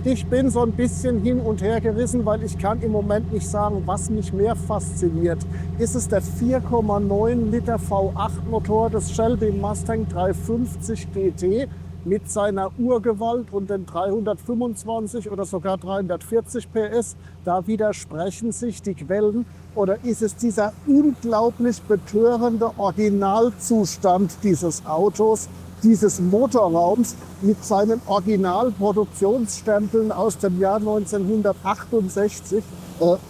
Ich bin so ein bisschen hin und her gerissen, weil ich kann im Moment nicht sagen, was mich mehr fasziniert. Ist es der 4,9 Liter V8-Motor des Shelby Mustang 350 GT mit seiner Urgewalt und den 325 oder sogar 340 PS? Da widersprechen sich die Quellen. Oder ist es dieser unglaublich betörende Originalzustand dieses Autos, dieses Motorraums mit seinen Originalproduktionsstempeln aus dem Jahr 1968.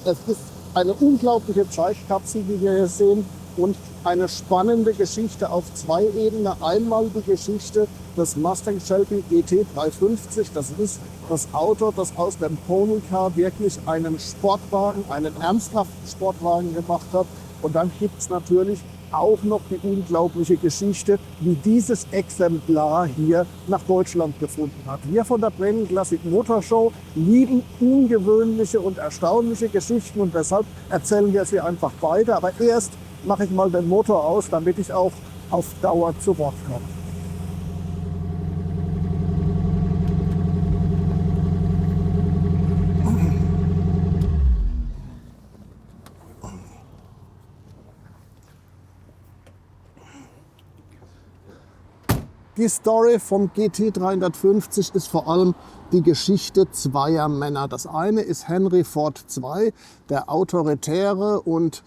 Es ist eine unglaubliche Zeitkapsel, die wir hier sehen, und eine spannende Geschichte auf zwei Ebenen. Einmal die Geschichte des Mustang Shelby GT 350. Das ist das Auto, das aus dem Pony Car wirklich einen Sportwagen, einen ernsthaften Sportwagen gemacht hat. Und dann gibt es natürlich auch noch die unglaubliche Geschichte, wie dieses Exemplar hier nach Deutschland gefunden hat. Wir von der Bremen Classic Motor Show lieben ungewöhnliche und erstaunliche Geschichten und deshalb erzählen wir sie einfach weiter. Aber erst mache ich mal den Motor aus, damit ich auch auf Dauer zu Wort komme. Die Story vom GT 350 ist vor allem die Geschichte zweier Männer. Das eine ist Henry Ford II, der autoritäre und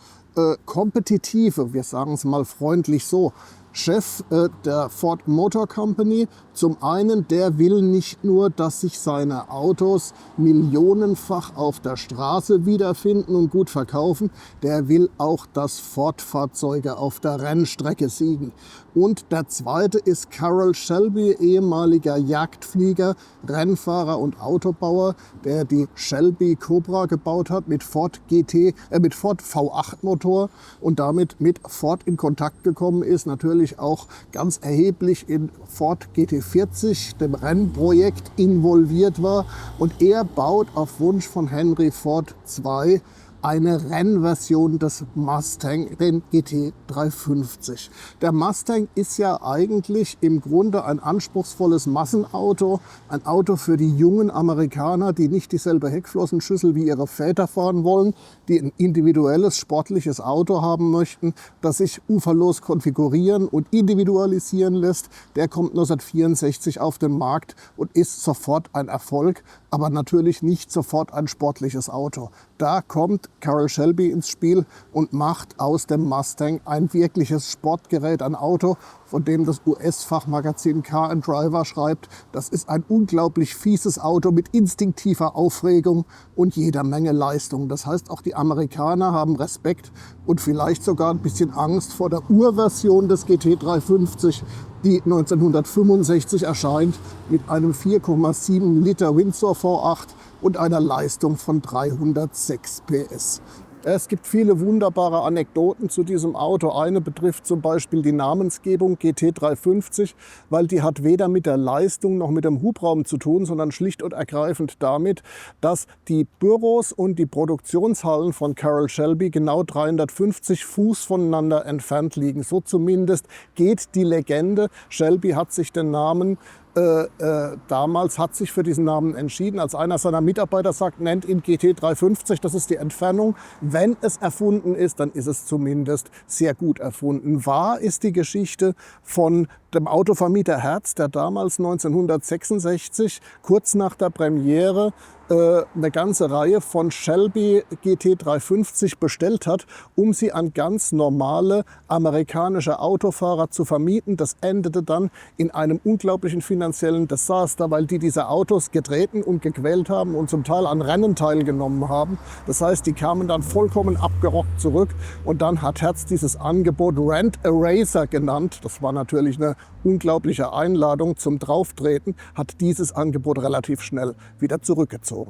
kompetitive, wir sagen es mal freundlich so, Chef der Ford Motor Company. Zum einen, der will nicht nur, dass sich seine Autos millionenfach auf der Straße wiederfinden und gut verkaufen, der will auch, dass Ford-Fahrzeuge auf der Rennstrecke siegen. Und der zweite ist Carroll Shelby, ehemaliger Jagdflieger, Rennfahrer und Autobauer, der die Shelby Cobra gebaut hat mit Ford V8 Motor und damit mit Ford in Kontakt gekommen ist, natürlich auch ganz erheblich in Ford GT40, dem Rennprojekt, involviert war. Und er baut auf Wunsch von Henry Ford II eine Rennversion des Mustang, den GT 350. Der Mustang ist ja eigentlich im Grunde ein anspruchsvolles Massenauto, ein Auto für die jungen Amerikaner, die nicht dieselbe Heckflossenschüssel wie ihre Väter fahren wollen, die ein individuelles, sportliches Auto haben möchten, das sich uferlos konfigurieren und individualisieren lässt. Der kommt 1964 auf den Markt und ist sofort ein Erfolg, aber natürlich nicht sofort ein sportliches Auto. Da kommt Carroll Shelby ins Spiel und macht aus dem Mustang ein wirkliches Sportgerät, ein Auto, von dem das US-Fachmagazin Car and Driver schreibt, das ist ein unglaublich fieses Auto mit instinktiver Aufregung und jeder Menge Leistung. Das heißt, auch die Amerikaner haben Respekt und vielleicht sogar ein bisschen Angst vor der Urversion des GT 350, die 1965 erscheint mit einem 4,7 Liter Windsor V8 und einer Leistung von 306 PS. Es gibt viele wunderbare Anekdoten zu diesem Auto. Eine betrifft zum Beispiel die Namensgebung GT 350, weil die hat weder mit der Leistung noch mit dem Hubraum zu tun, sondern schlicht und ergreifend damit, dass die Büros und die Produktionshallen von Carroll Shelby genau 350 Fuß voneinander entfernt liegen. So zumindest geht die Legende. Shelby hat sich den Namen damals hat sich für diesen Namen entschieden, als einer seiner Mitarbeiter sagt, nennt ihn GT 350, das ist die Entfernung. Wenn es erfunden ist, dann ist es zumindest sehr gut erfunden. Wahr ist die Geschichte von dem Autovermieter Hertz, der damals 1966, kurz nach der Premiere, eine ganze Reihe von Shelby GT 350 bestellt hat, um sie an ganz normale amerikanische Autofahrer zu vermieten. Das endete dann in einem unglaublichen finanziellen Desaster, weil die diese Autos getreten und gequält haben und zum Teil an Rennen teilgenommen haben. Das heißt, die kamen dann vollkommen abgerockt zurück und dann hat Hertz dieses Angebot Rent a Racer genannt. Das war natürlich eine unglaubliche Einladung zum Drauftreten, hat dieses Angebot relativ schnell wieder zurückgezogen.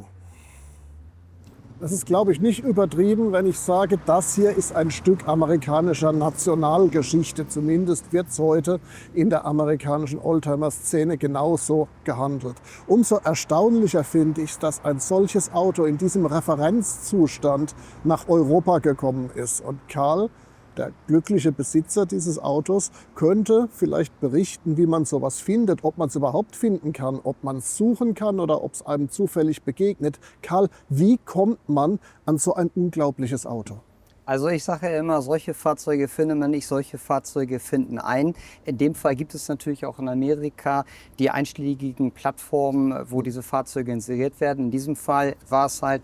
Das ist, glaube ich, nicht übertrieben, wenn ich sage, das hier ist ein Stück amerikanischer Nationalgeschichte. Zumindest wird es heute in der amerikanischen Oldtimer-Szene genauso gehandelt. Umso erstaunlicher finde ich, dass ein solches Auto in diesem Referenzzustand nach Europa gekommen ist. Und Karl Der glückliche Besitzer dieses Autos könnte vielleicht berichten, wie man sowas findet, ob man es überhaupt finden kann, ob man es suchen kann oder ob es einem zufällig begegnet. Karl, wie kommt man an so ein unglaubliches Auto? Also ich sage ja immer, solche Fahrzeuge findet man nicht, solche Fahrzeuge finden ein. In dem Fall gibt es natürlich auch in Amerika die einschlägigen Plattformen, wo diese Fahrzeuge inseriert werden. In diesem Fall war es halt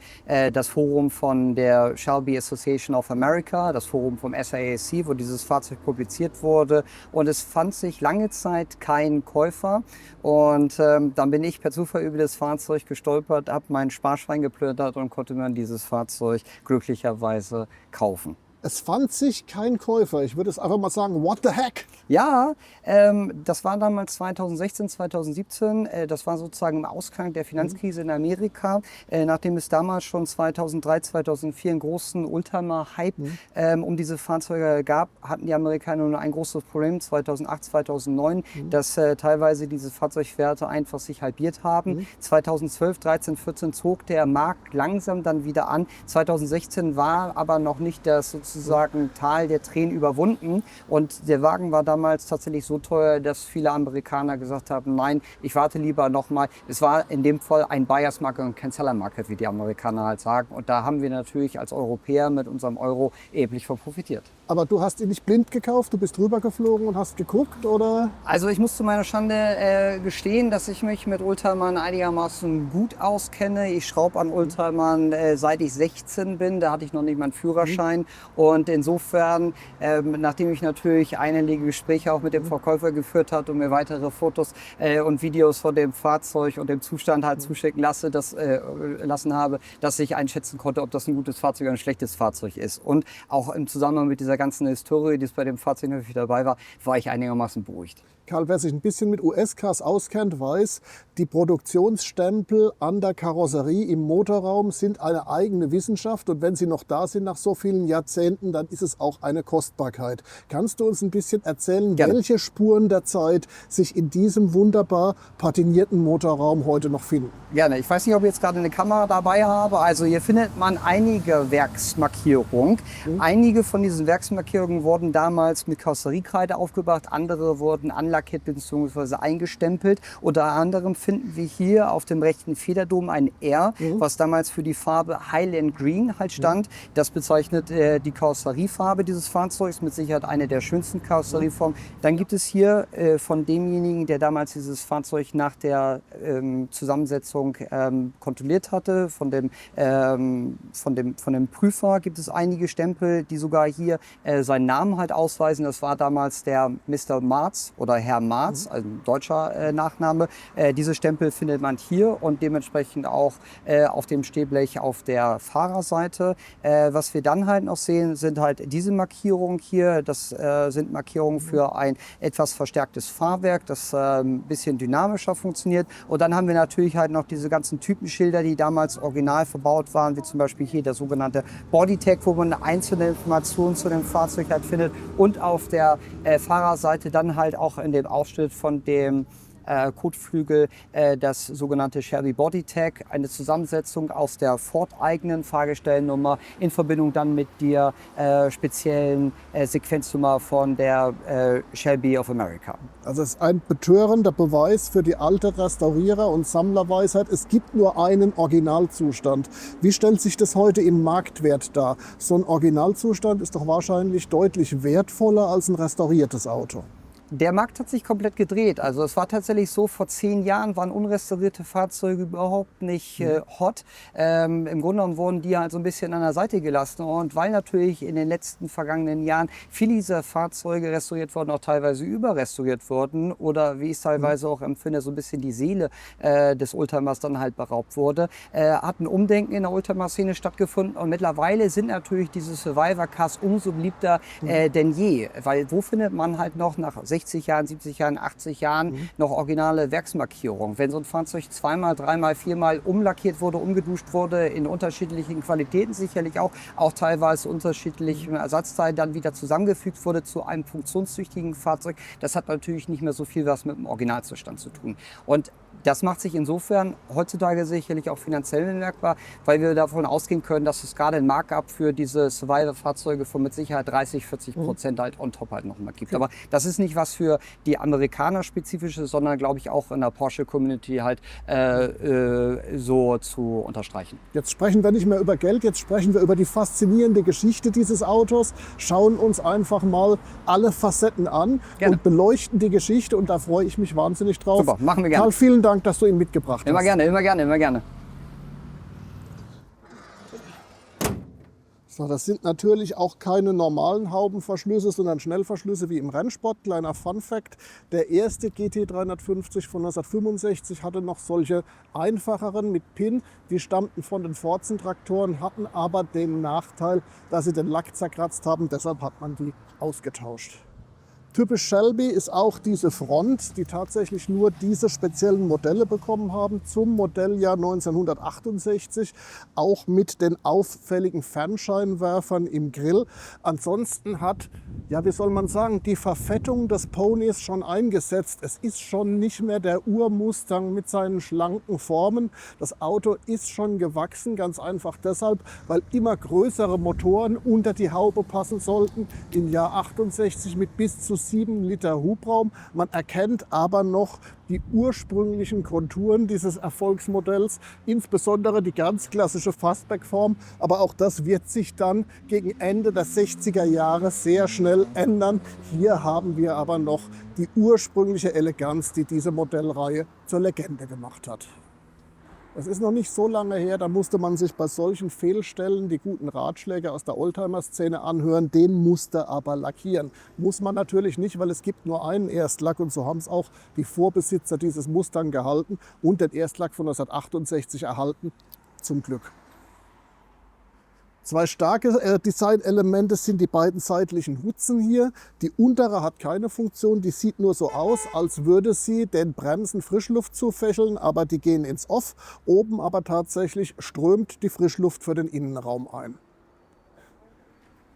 das Forum von der Shelby Association of America, das Forum vom SAAC, wo dieses Fahrzeug publiziert wurde. Und es fand sich lange Zeit kein Käufer. Und dann bin ich per Zufall über das Fahrzeug gestolpert, habe mein Sparschwein geplündert und konnte mir dieses Fahrzeug glücklicherweise kaufen. Es fand sich kein Käufer. Ich würde es einfach mal sagen, what the heck? Ja, das war damals 2016, 2017. Das war sozusagen im Ausklang der Finanzkrise in Amerika. Nachdem es damals schon 2003, 2004 einen großen Oldtimer-Hype um diese Fahrzeuge gab, hatten die Amerikaner nur ein großes Problem 2008, 2009, dass teilweise diese Fahrzeugwerte einfach sich halbiert haben. 2012, 13, 14 zog der Markt langsam dann wieder an. 2016 war aber noch nicht das sozusagen Tal der Tränen überwunden und der Wagen war damals tatsächlich so teuer, dass viele Amerikaner gesagt haben, nein, ich warte lieber nochmal. Es war in dem Fall ein Buyers Market und kein Seller Market, wie die Amerikaner halt sagen. Und da haben wir natürlich als Europäer mit unserem Euro erheblich von profitiert. Aber du hast ihn nicht blind gekauft, du bist rübergeflogen und hast geguckt, oder? Also ich muss zu meiner Schande gestehen, dass ich mich mit Oldtimern einigermaßen gut auskenne. Ich schraube an Oldtimern seit ich 16 bin, da hatte ich noch nicht meinen Führerschein. Und insofern, nachdem ich natürlich einige Gespräche auch mit dem Verkäufer geführt habe und mir weitere Fotos und Videos von dem Fahrzeug und dem Zustand halt zuschicken lassen habe, dass ich einschätzen konnte, ob das ein gutes Fahrzeug oder ein schlechtes Fahrzeug ist. Und auch im Zusammenhang mit dieser ganzen Historie, die es bei dem Fahrzeug natürlich dabei war, war ich einigermaßen beruhigt. Karl, wer sich ein bisschen mit US-Cars auskennt, weiß, die Produktionsstempel an der Karosserie im Motorraum sind eine eigene Wissenschaft. Und wenn sie noch da sind nach so vielen Jahrzehnten, dann ist es auch eine Kostbarkeit. Kannst du uns ein bisschen erzählen, Gerne. welche Spuren der Zeit sich in diesem wunderbar patinierten Motorraum heute noch finden? Gerne. Ich weiß nicht, ob ich jetzt gerade eine Kamera dabei habe. Also hier findet man einige Werksmarkierungen. Einige von diesen Werksmarkierungen wurden damals mit Karosseriekreide aufgebracht, andere wurden anlackiert bzw. eingestempelt. Unter anderem finden wir hier auf dem rechten Federdom ein R, was damals für die Farbe Highland Green halt stand. Das bezeichnet die Karosseriefarbe dieses Fahrzeugs, mit Sicherheit eine der schönsten Karosserieformen. Dann gibt es hier von demjenigen, der damals dieses Fahrzeug nach der Zusammensetzung kontrolliert hatte, von dem Prüfer gibt es einige Stempel, die sogar hier seinen Namen halt ausweisen. Das war damals der Mr. Marz oder Herr Marz, also ein deutscher Nachname. Diese Stempel findet man hier und dementsprechend auch auf dem Stehblech auf der Fahrerseite. Was wir dann halt noch sehen, sind halt diese Markierungen hier. Das sind Markierungen für ein etwas verstärktes Fahrwerk, das ein bisschen dynamischer funktioniert. Und dann haben wir natürlich halt noch diese ganzen Typenschilder, die damals original verbaut waren, wie zum Beispiel hier der sogenannte Bodytag, wo man einzelne Informationen zu dem Fahrzeug halt findet. Und auf der Fahrerseite dann halt auch in dem Ausschnitt von dem Kotflügel das sogenannte Shelby Bodytag, eine Zusammensetzung aus der Ford-eigenen Fahrgestellnummer in Verbindung dann mit der speziellen Sequenznummer von der Shelby of America. Also es ist ein betörender Beweis für die alte Restaurierer- und Sammlerweisheit. Es gibt nur einen Originalzustand. Wie stellt sich das heute im Marktwert dar? So ein Originalzustand ist doch wahrscheinlich deutlich wertvoller als ein restauriertes Auto. Der Markt hat sich komplett gedreht. Also es war tatsächlich so, vor 10 Jahren waren unrestaurierte Fahrzeuge überhaupt nicht hot. Im Grunde genommen wurden die halt so ein bisschen an der Seite gelassen. Und weil natürlich in den letzten vergangenen Jahren viele dieser Fahrzeuge restauriert wurden, auch teilweise überrestauriert wurden oder wie ich es teilweise auch empfinde, so ein bisschen die Seele des Oldtimers dann halt beraubt wurde, hat ein Umdenken in der Oldtimer-Szene stattgefunden. Und mittlerweile sind natürlich diese Survivor-Cars umso beliebter denn je. Weil wo findet man halt noch nach 60 Jahren, 70 Jahren, 80 Jahren noch originale Werksmarkierungen. Wenn so ein Fahrzeug zweimal, dreimal, viermal umlackiert wurde, umgeduscht wurde, in unterschiedlichen Qualitäten sicherlich auch teilweise unterschiedlichen Ersatzteilen dann wieder zusammengefügt wurde zu einem funktionstüchtigen Fahrzeug, das hat natürlich nicht mehr so viel was mit dem Originalzustand zu tun. Und Das macht sich insofern heutzutage sicherlich auch finanziell bemerkbar, weil wir davon ausgehen können, dass es gerade ein Markup für diese Survival-Fahrzeuge von mit Sicherheit 30-40% halt on top halt nochmal gibt. Aber das ist nicht was für die Amerikaner spezifisches, sondern glaube ich auch in der Porsche-Community halt so zu unterstreichen. Jetzt sprechen wir nicht mehr über Geld, jetzt sprechen wir über die faszinierende Geschichte dieses Autos, schauen uns einfach mal alle Facetten an und beleuchten die Geschichte und da freue ich mich wahnsinnig drauf. Super, machen wir gerne. Karl, vielen Dank, dass du ihn mitgebracht hast. Immer gerne, immer gerne, immer gerne. So, das sind natürlich auch keine normalen Haubenverschlüsse, sondern Schnellverschlüsse wie im Rennsport. Kleiner Fun-Fact: Der erste GT350 von 1965 hatte noch solche einfacheren mit Pin. Die stammten von den Forzen-Traktoren, hatten aber den Nachteil, dass sie den Lack zerkratzt haben. Deshalb hat man die ausgetauscht. Typisch Shelby ist auch diese Front, die tatsächlich nur diese speziellen Modelle bekommen haben zum Modelljahr 1968, auch mit den auffälligen Fernscheinwerfern im Grill. Ansonsten hat, ja, wie soll man sagen, die Verfettung des Ponys schon eingesetzt. Es ist schon nicht mehr der Ur-Mustang mit seinen schlanken Formen. Das Auto ist schon gewachsen, ganz einfach deshalb, weil immer größere Motoren unter die Haube passen sollten. Im Jahr 68 mit bis zu 7 Liter Hubraum. Man erkennt aber noch die ursprünglichen Konturen dieses Erfolgsmodells, insbesondere die ganz klassische Fastback-Form. Aber auch das wird sich dann gegen Ende der 60er Jahre sehr schnell ändern. Hier haben wir aber noch die ursprüngliche Eleganz, die diese Modellreihe zur Legende gemacht hat. Es ist noch nicht so lange her, da musste man sich bei solchen Fehlstellen die guten Ratschläge aus der Oldtimer-Szene anhören, den musste aber lackieren. Muss man natürlich nicht, weil es gibt nur einen Erstlack und so haben es auch die Vorbesitzer dieses Mustang gehalten und den Erstlack von 1968 erhalten, zum Glück. Zwei starke Designelemente sind die beiden seitlichen Hutzen hier. Die untere hat keine Funktion, die sieht nur so aus, als würde sie den Bremsen Frischluft zufächeln, aber die gehen ins Off. Oben aber tatsächlich strömt die Frischluft für den Innenraum ein.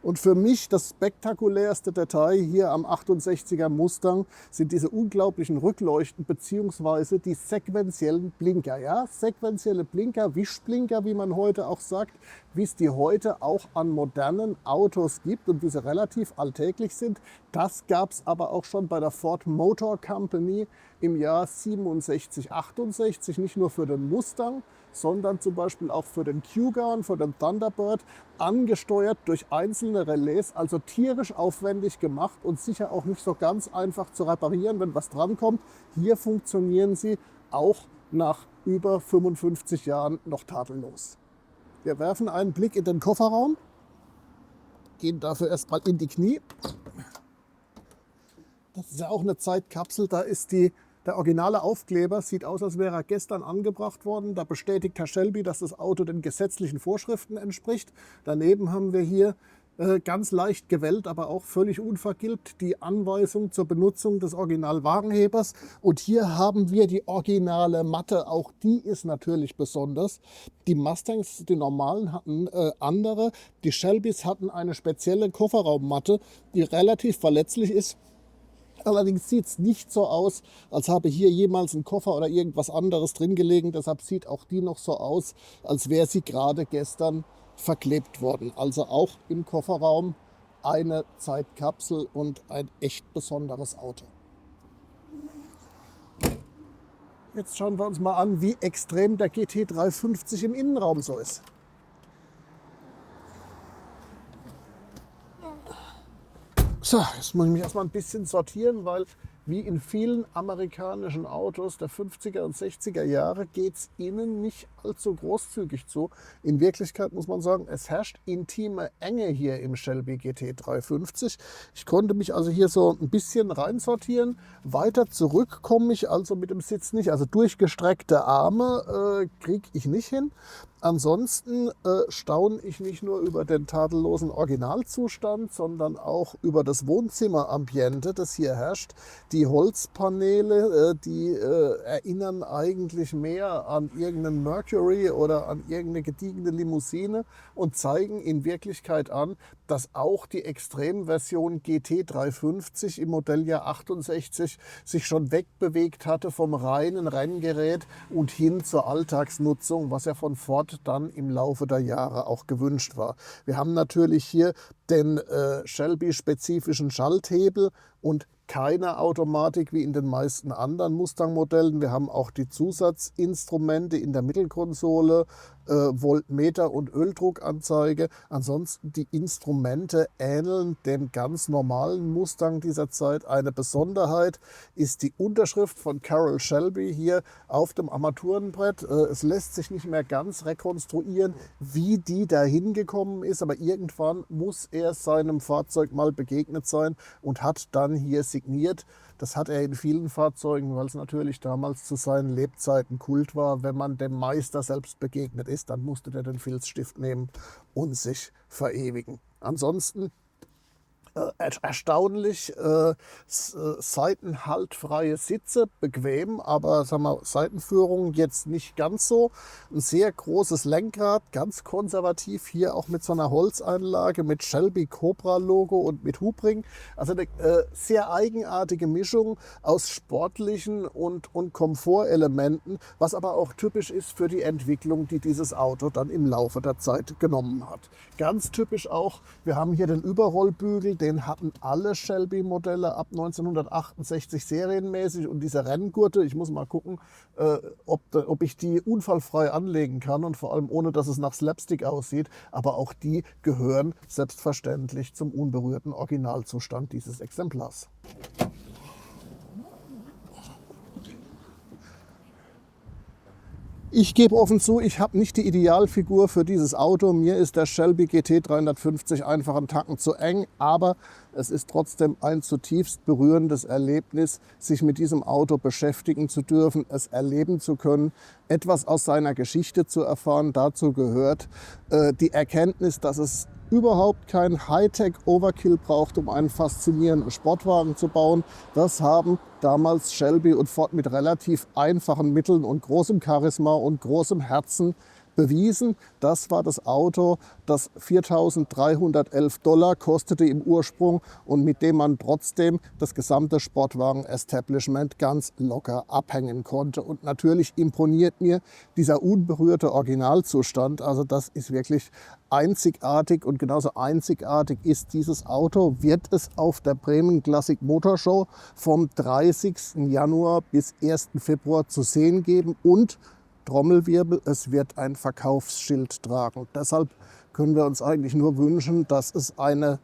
Und für mich das spektakulärste Detail hier am 68er Mustang sind diese unglaublichen Rückleuchten bzw. die sequentiellen Blinker. Ja? Sequentielle Blinker, Wischblinker, wie man heute auch sagt, wie es die heute auch an modernen Autos gibt und wie sie relativ alltäglich sind. Das gab es aber auch schon bei der Ford Motor Company im Jahr 67, 68, nicht nur für den Mustang, sondern zum Beispiel auch für den Cougar, für den Thunderbird, angesteuert durch einzelne Relais, also tierisch aufwendig gemacht und sicher auch nicht so ganz einfach zu reparieren, wenn was drankommt. Hier funktionieren sie auch nach über 55 Jahren noch tadellos. Wir werfen einen Blick in den Kofferraum, gehen dafür erstmal in die Knie. Das ist ja auch eine Zeitkapsel, da ist der originale Aufkleber, sieht aus, als wäre er gestern angebracht worden. Da bestätigt Herr Shelby, dass das Auto den gesetzlichen Vorschriften entspricht. Daneben haben wir hier ganz leicht gewellt, aber auch völlig unvergilbt die Anweisung zur Benutzung des Originalwagenhebers. Und hier haben wir die originale Matte, auch die ist natürlich besonders. Die Mustangs, die normalen, hatten andere. Die Shelbys hatten eine spezielle Kofferraummatte, die relativ verletzlich ist. Allerdings sieht es nicht so aus, als habe hier jemals ein Koffer oder irgendwas anderes drin gelegen. Deshalb sieht auch die noch so aus, als wäre sie gerade gestern verklebt worden. Also auch im Kofferraum eine Zeitkapsel und ein echt besonderes Auto. Jetzt schauen wir uns mal an, wie extrem der GT350 im Innenraum so ist. So, jetzt muss ich mich erstmal ein bisschen sortieren, weil wie in vielen amerikanischen Autos der 50er und 60er Jahre geht es innen nicht allzu großzügig zu. In Wirklichkeit muss man sagen, es herrscht intime Enge hier im Shelby GT350. Ich konnte mich also hier so ein bisschen reinsortieren. Weiter zurück komme ich also mit dem Sitz nicht. Also durchgestreckte Arme kriege ich nicht hin. Ansonsten staune ich nicht nur über den tadellosen Originalzustand, sondern auch über das Wohnzimmerambiente, das hier herrscht. Die Holzpaneele, die erinnern eigentlich mehr an irgendeinen Mercury Mercury oder an irgendeine gediegene Limousine und zeigen in Wirklichkeit an, dass auch die Extremversion GT350 im Modelljahr 68 sich schon wegbewegt hatte vom reinen Renngerät und hin zur Alltagsnutzung, was ja von Ford dann im Laufe der Jahre auch gewünscht war. Wir haben natürlich hier den Shelby-spezifischen Schalthebel und keine Automatik wie in den meisten anderen Mustang-Modellen. Wir haben auch die Zusatzinstrumente in der Mittelkonsole, Voltmeter und Öldruckanzeige. Ansonsten die Instrumente ähneln dem ganz normalen Mustang dieser Zeit. Eine Besonderheit ist die Unterschrift von Carroll Shelby hier auf dem Armaturenbrett. Es lässt sich nicht mehr ganz rekonstruieren, wie die da hingekommen ist, aber irgendwann muss er seinem Fahrzeug mal begegnet sein und hat dann hier signiert. Das hat er in vielen Fahrzeugen, weil es natürlich damals zu seinen Lebzeiten Kult war. Wenn man dem Meister selbst begegnet ist, dann musste der den Filzstift nehmen und sich verewigen. Ansonsten erstaunlich seitenhaltfreie Sitze, bequem, aber sagen wir, Seitenführung jetzt nicht ganz so. Ein sehr großes Lenkrad, ganz konservativ, hier auch mit so einer Holzeinlage, mit Shelby Cobra Logo und mit Hubring. Also eine sehr eigenartige Mischung aus sportlichen und Komfortelementen, was aber auch typisch ist für die Entwicklung, die dieses Auto dann im Laufe der Zeit genommen hat. Ganz typisch auch, wir haben hier den Überrollbügel, den hatten alle Shelby-Modelle ab 1968 serienmäßig und diese Renngurte, ich muss mal gucken, ob ich die unfallfrei anlegen kann und vor allem ohne, dass es nach Slapstick aussieht, aber auch die gehören selbstverständlich zum unberührten Originalzustand dieses Exemplars. Ich gebe offen zu, ich habe nicht die Idealfigur für dieses Auto. Mir ist der Shelby GT350 einfach einen Tacken zu eng, aber es ist trotzdem ein zutiefst berührendes Erlebnis, sich mit diesem Auto beschäftigen zu dürfen, es erleben zu können, etwas aus seiner Geschichte zu erfahren. Dazu gehört die Erkenntnis, dass es überhaupt kein Hightech-Overkill braucht, um einen faszinierenden Sportwagen zu bauen. Das haben damals Shelby und Ford mit relativ einfachen Mitteln und großem Charisma und großem Herzen bewiesen. Das war das Auto, das $4.311 kostete im Ursprung und mit dem man trotzdem das gesamte Sportwagen-Establishment ganz locker abhängen konnte. Und natürlich imponiert mir dieser unberührte Originalzustand. Also das ist wirklich einzigartig und genauso einzigartig ist dieses Auto, wird es auf der Bremen Classic Motor Show vom 30. Januar bis 1. Februar zu sehen geben und Trommelwirbel, es wird ein Verkaufsschild tragen. Deshalb können wir uns eigentlich nur wünschen, dass es eine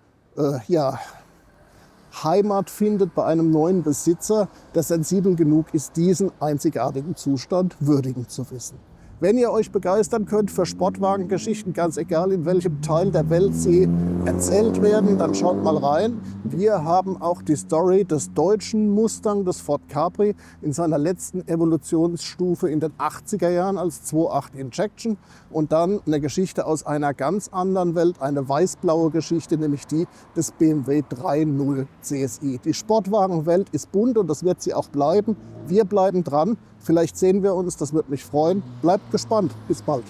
Heimat findet bei einem neuen Besitzer, der sensibel genug ist, diesen einzigartigen Zustand würdigen zu wissen. Wenn ihr euch begeistern könnt für Sportwagengeschichten, ganz egal in welchem Teil der Welt sie erzählt werden, dann schaut mal rein. Wir haben auch die Story des deutschen Mustang, des Ford Capri, in seiner letzten Evolutionsstufe in den 80er Jahren als 2.8 Injection und dann eine Geschichte aus einer ganz anderen Welt, eine weiß-blaue Geschichte, nämlich die des BMW 3.0 CSI. Die Sportwagenwelt ist bunt und das wird sie auch bleiben. Wir bleiben dran. Vielleicht sehen wir uns, das würde mich freuen. Bleibt gespannt. Bis bald.